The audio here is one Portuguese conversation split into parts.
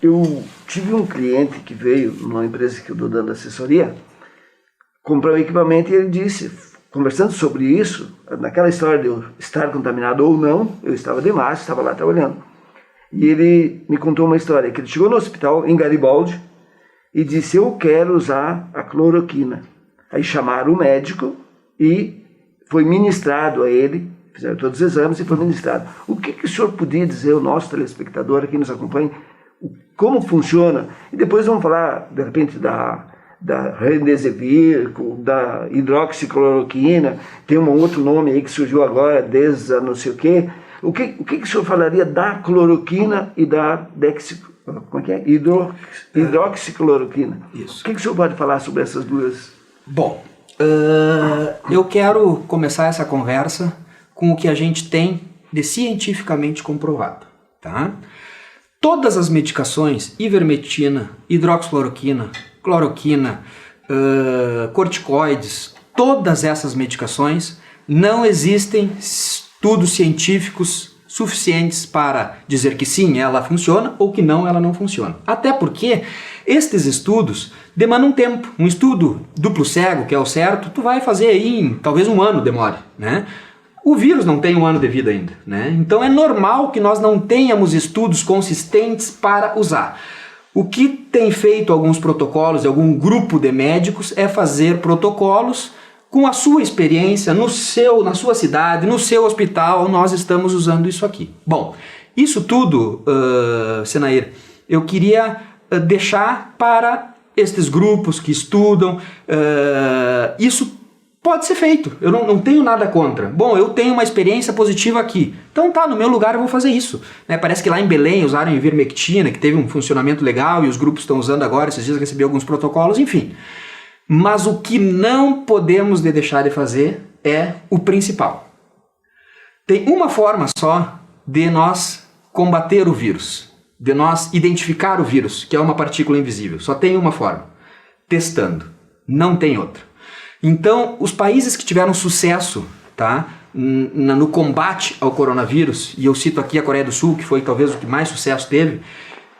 Eu tive um cliente que veio numa empresa que eu estou dando assessoria, comprar um equipamento e ele disse, conversando sobre isso, naquela história de eu estar contaminado ou não, eu estava de máscara, estava lá trabalhando. E ele me contou uma história, que ele chegou no hospital em Garibaldi e disse, eu quero usar a cloroquina. Aí chamaram o médico e foi ministrado a ele, fizeram todos os exames e foi ministrado. O que o senhor podia dizer ao nosso telespectador aqui nos acompanha, como funciona? E depois vamos falar, de repente, da Remdesivir, da hidroxicloroquina, tem um outro nome aí que surgiu agora, não sei o quê. O que o senhor falaria da cloroquina e da hidroxicloroquina? Isso. O que o senhor pode falar sobre essas duas? Bom, eu quero começar essa conversa com o que a gente tem de cientificamente comprovado, tá? Todas as medicações, ivermectina, hidroxicloroquina, cloroquina, corticoides, todas essas medicações, não existem estudos científicos suficientes para dizer que sim, ela funciona ou que não, ela não funciona. Até porque estes estudos demandam um tempo. Um estudo duplo cego, que é o certo, tu vai fazer aí em talvez um ano demore, né? O vírus não tem um ano de vida ainda, né? Então é normal que nós não tenhamos estudos consistentes para usar. O que tem feito alguns protocolos, algum grupo de médicos, é fazer protocolos com a sua experiência na sua cidade, no seu hospital, nós estamos usando isso aqui. Bom, isso tudo, Senair, eu queria deixar para estes grupos que estudam, isso pode ser feito, eu não tenho nada contra. Bom, eu tenho uma experiência positiva aqui, então tá, no meu lugar eu vou fazer isso. Né? Parece que lá em Belém usaram ivermectina, que teve um funcionamento legal e os grupos estão usando agora, esses dias recebi alguns protocolos, enfim. Mas o que não podemos deixar de fazer é o principal. Tem uma forma só de nós combater o vírus, de nós identificar o vírus, que é uma partícula invisível. Só tem uma forma, testando, não tem outra. Então, os países que tiveram sucesso, tá, no combate ao coronavírus, e eu cito aqui a Coreia do Sul, que foi talvez o que mais sucesso teve,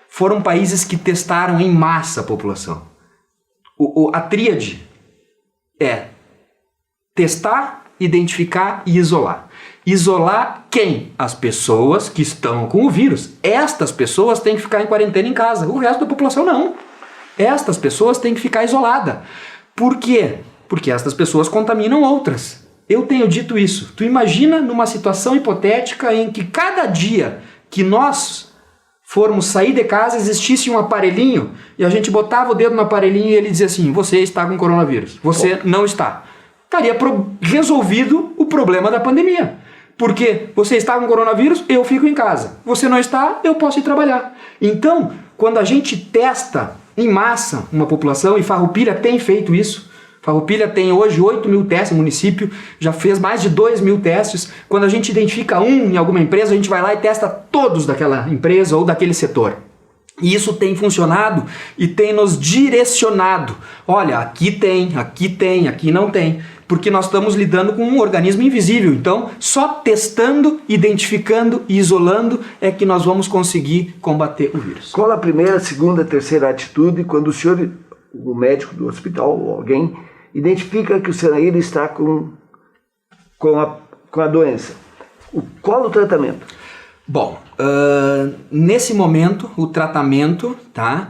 foram países que testaram em massa a população. A tríade é testar, identificar e isolar. Isolar quem? As pessoas que estão com o vírus. Estas pessoas têm que ficar em quarentena em casa, o resto da população não. Estas pessoas têm que ficar isoladas. Por quê? Porque estas pessoas contaminam outras. Eu tenho dito isso. Tu imagina numa situação hipotética em que cada dia que nós formos sair de casa existisse um aparelhinho e a gente botava o dedo no aparelhinho e ele dizia assim, você está com coronavírus, você não está. Estaria resolvido o problema da pandemia. Porque você está com coronavírus, eu fico em casa. Você não está, eu posso ir trabalhar. Então, quando a gente testa em massa uma população, e Farroupilha tem feito isso, Farroupilha tem hoje 8 mil testes, o município já fez mais de 2 mil testes. Quando a gente identifica um em alguma empresa, a gente vai lá e testa todos daquela empresa ou daquele setor. E isso tem funcionado e tem nos direcionado. Olha, aqui tem, aqui não tem. Porque nós estamos lidando com um organismo invisível. Então, só testando, identificando e isolando é que nós vamos conseguir combater o vírus. Qual a primeira, segunda, terceira atitude quando o senhor, o médico do hospital ou alguém, identifica que o Senair está com a doença? Qual o tratamento? Bom, nesse momento, o tratamento, tá?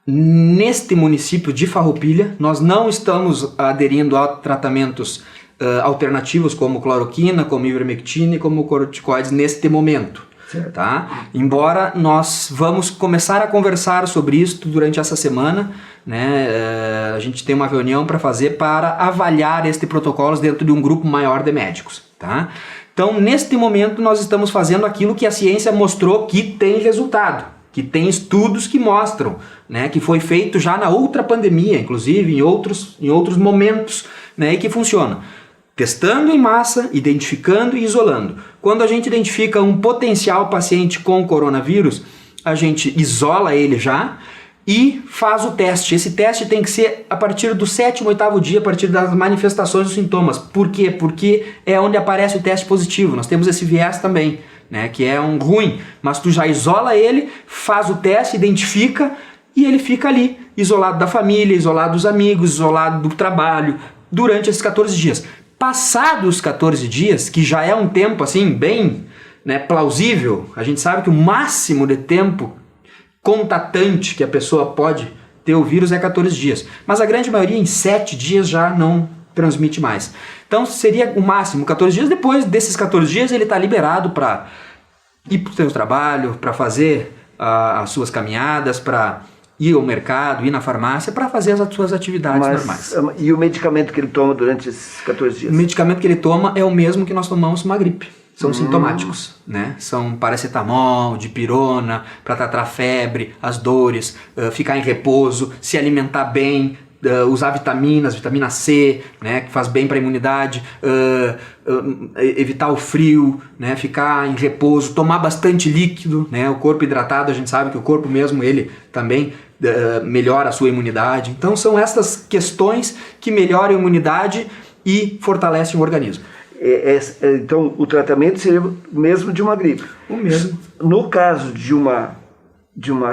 Neste município de Farroupilha, nós não estamos aderindo a tratamentos alternativos como cloroquina, como ivermectina e como corticoides neste momento. Tá? Embora nós vamos começar a conversar sobre isso durante essa semana, né? A gente tem uma reunião para fazer para avaliar este protocolo dentro de um grupo maior de médicos. Tá? Então, neste momento, nós estamos fazendo aquilo que a ciência mostrou que tem resultado, que tem estudos que mostram, né? Que foi feito já na outra pandemia, inclusive em outros momentos, né? E que funciona. Testando em massa, identificando e isolando. Quando a gente identifica um potencial paciente com coronavírus, a gente isola ele já e faz o teste. Esse teste tem que ser a partir do 7º, 8º dia, a partir das manifestações dos sintomas. Por quê? Porque é onde aparece o teste positivo. Nós temos esse viés também. né, que é um ruim, mas tu já isola ele, faz o teste, identifica e ele fica ali, isolado da família, isolado dos amigos, isolado do trabalho, durante esses 14 dias. Passados os 14 dias, que já é um tempo assim bem, né, plausível, a gente sabe que o máximo de tempo contatante que a pessoa pode ter o vírus é 14 dias, mas a grande maioria em 7 dias já não transmite mais. Então seria o máximo 14 dias, depois desses 14 dias ele está liberado para ir para o seu trabalho, para fazer as suas caminhadas, para ir ao mercado, ir na farmácia, para fazer as suas atividades normais. E o medicamento que ele toma durante esses 14 dias? O medicamento que ele toma é o mesmo que nós tomamos uma gripe. São sintomáticos, né? São paracetamol, dipirona, para tratar a febre, as dores, ficar em repouso, se alimentar bem, usar vitaminas, vitamina C, né, que faz bem para a imunidade, evitar o frio, né, ficar em repouso, tomar bastante líquido, né? O corpo hidratado, a gente sabe que o corpo mesmo, ele também melhora a sua imunidade. Então são essas questões que melhoram a imunidade e fortalecem o organismo. Então o tratamento seria o mesmo de uma gripe. O mesmo. No caso de uma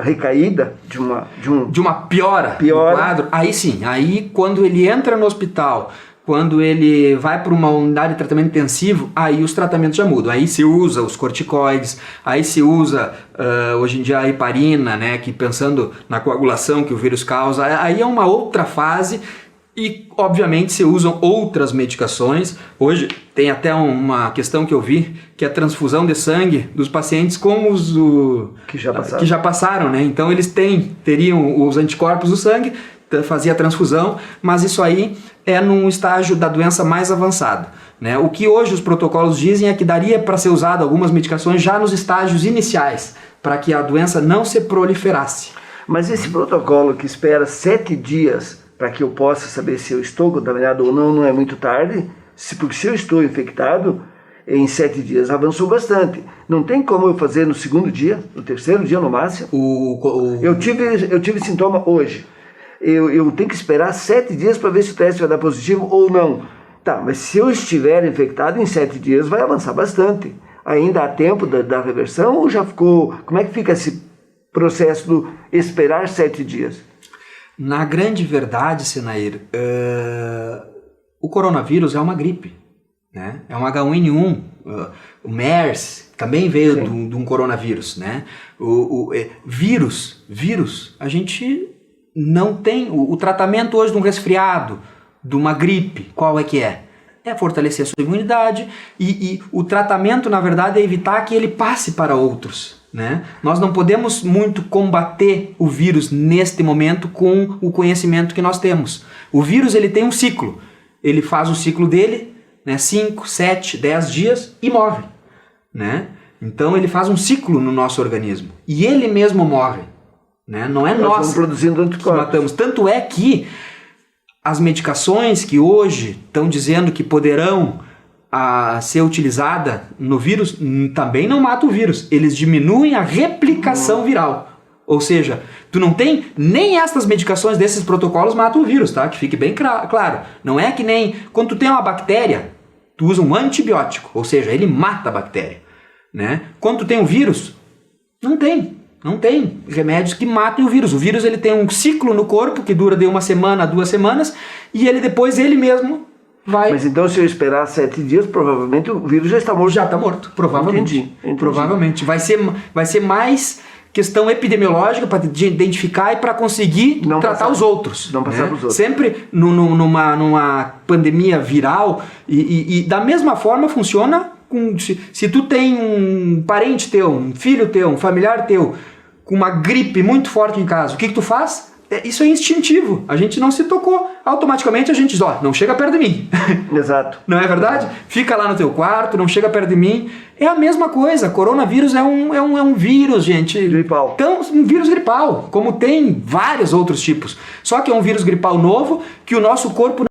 recaída, de uma piora do quadro, aí sim, aí quando ele entra no hospital, quando ele vai para uma unidade de tratamento intensivo, aí os tratamentos já mudam. Aí se usa os corticoides, aí se usa hoje em dia a heparina, né, que pensando na coagulação que o vírus causa, aí é uma outra fase. E, obviamente, se usam outras medicações. Hoje tem até uma questão que eu vi, que é a transfusão de sangue dos pacientes com os que já passaram, né? Então eles teriam os anticorpos do sangue, fazia a transfusão, mas isso aí é num estágio da doença mais avançado, né? O que hoje os protocolos dizem é que daria para ser usado algumas medicações já nos estágios iniciais, para que a doença não se proliferasse. Mas esse protocolo que espera 7 dias para que eu possa saber se eu estou contaminado ou não é muito tarde, porque se eu estou infectado, em 7 dias avançou bastante. Não tem como eu fazer no segundo dia, no terceiro dia no máximo. Eu tive sintoma hoje. Eu tenho que esperar 7 dias para ver se o teste vai dar positivo ou não. Tá, mas se eu estiver infectado, em 7 dias vai avançar bastante. Ainda há tempo da reversão ou já ficou... Como é que fica esse processo do esperar 7 dias? Na grande verdade, Senair, o coronavírus é uma gripe, né? É um H1N1, o MERS também veio de um coronavírus, né? Vírus, a gente não tem... O tratamento hoje de um resfriado, de uma gripe, qual é que é? É fortalecer a sua imunidade e o tratamento, na verdade, é evitar que ele passe para outros, né? Nós não podemos muito combater o vírus neste momento com o conhecimento que nós temos. O vírus ele tem um ciclo, ele faz o ciclo dele, né, 5, 7, 10 dias e morre, né? Então ele faz um ciclo no nosso organismo e ele mesmo morre, né? Não é nós produzindo anticorpos. Matamos. Tanto é que as medicações que hoje estão dizendo que poderão ser utilizada no vírus também não matam o vírus. Eles diminuem a replicação viral. Ou seja, tu não tem nem essas medicações desses protocolos matam o vírus, tá? Que fique bem claro. Não é que nem quando tu tem uma bactéria, tu usa um antibiótico, ou seja, ele mata a bactéria, né? Quando tu tem um vírus, não tem remédios que matem o vírus. O vírus ele tem um ciclo no corpo que dura de 1 semana a 2 semanas e ele depois ele mesmo vai... Mas então se eu esperar 7 dias, provavelmente o vírus já está morto. Já está morto, provavelmente. Entendi. Provavelmente. Vai ser mais questão epidemiológica para identificar e para conseguir tratar os outros. Não passar para os outros. Sempre numa pandemia viral e da mesma forma funciona se tu tem um parente teu, um filho teu, um familiar teu com uma gripe muito forte em casa, o que tu faz? Isso é instintivo, a gente não se tocou, automaticamente a gente diz, não chega perto de mim. Exato. Não é verdade? Fica lá no teu quarto, não chega perto de mim. É a mesma coisa, coronavírus é um vírus, gente. Gripal. Então, um vírus gripal, como tem vários outros tipos. Só que é um vírus gripal novo que o nosso corpo